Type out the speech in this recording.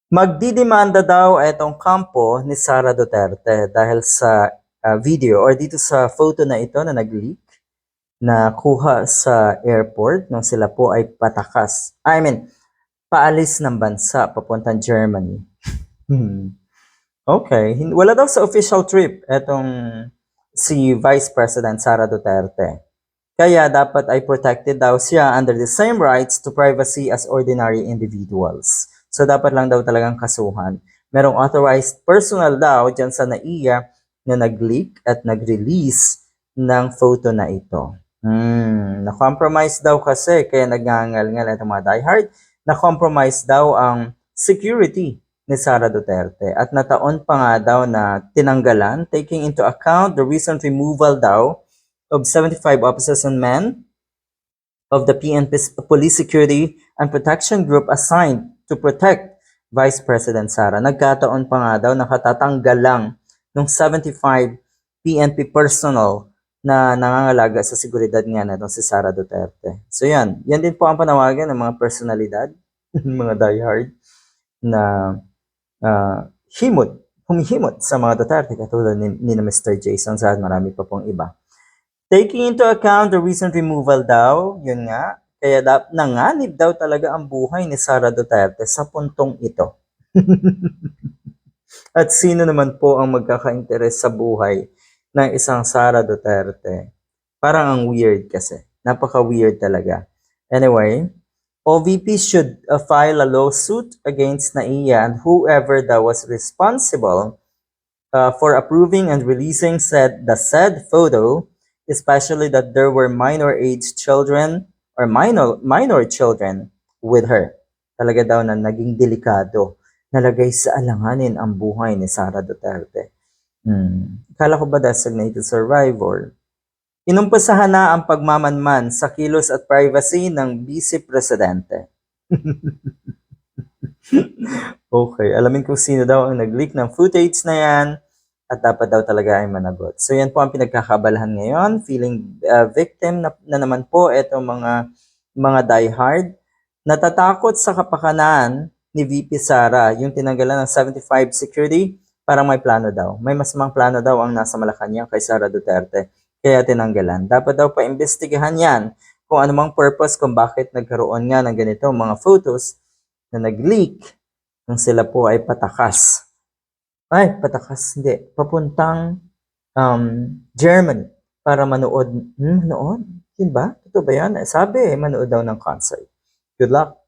Magdidemanda daw itong kampo ni Sara Duterte dahil sa video or dito sa photo na ito na nag-leak na kuha sa airport nung sila po ay paalis ng bansa papuntang Germany. Okay, wala daw sa official trip etong si Vice President Sara Duterte. Kaya dapat ay protected daw siya under the same rights to privacy as ordinary individuals. So dapat lang daw talagang kasuhan. Merong authorized personnel daw dyan sa NAIA na nag-leak at nag-release ng photo na ito. Na-compromise daw kasi, kaya nagngangal-ngal itong mga diehard, na-compromise daw ang security ni Sara Duterte. At nataon pa nga daw na tinanggalan, taking into account the recent removal daw of 75 officers and men of the PNP Police Security and Protection Group assigned to protect Vice President Sara. Nagkataon pa nga daw nakatatanggal lang ng 75 PNP personnel na nangangalaga sa seguridad nga na si Sara Duterte. So yan din po ang panawagan ng mga personalidad, mga diehard na humihimot sa mga Duterte katulad ni Mr. Jason at marami pa pong iba. Taking into account the recent removal daw, yun nga, kaya nanganib daw talaga ang buhay ni Sara Duterte sa puntong ito. At sino naman po ang magkaka-interes sa buhay ng isang Sara Duterte? Parang ang weird kasi. Napaka-weird talaga. Anyway, OVP should file a lawsuit against NAIA and whoever that was responsible for approving and releasing the said photo, especially that there were minor children with her. Talaga daw na naging delikado. Nalagay sa alanganin ang buhay ni Sara Duterte. Kala ko ba designated survivor? Inumpisahan na ang pagmamanman sa kilos at privacy ng Vice Presidente. Okay, alamin kung sino daw ang nag-leak ng footage na yan at dapat daw talaga ay managot. So yan po ang pinagkakabalahan ngayon. Feeling victim na naman po itong mga diehard. Natatakot sa kapakanan ni VP Sara yung tinanggalan ng 75 security, parang may plano daw. May masamang plano daw ang nasa Malacanang kay Sara Duterte. Kaya tinanggalan. Dapat daw pa-imbestigahan yan kung anumang purpose kung bakit nagkaroon nga ng ganito mga photos na nag-leak nang sila po ay patakas. Hindi. Papuntang Germany para manood. Manood? Yun ba? Totoo ba yan? Sabi, manood daw ng concert. Good luck.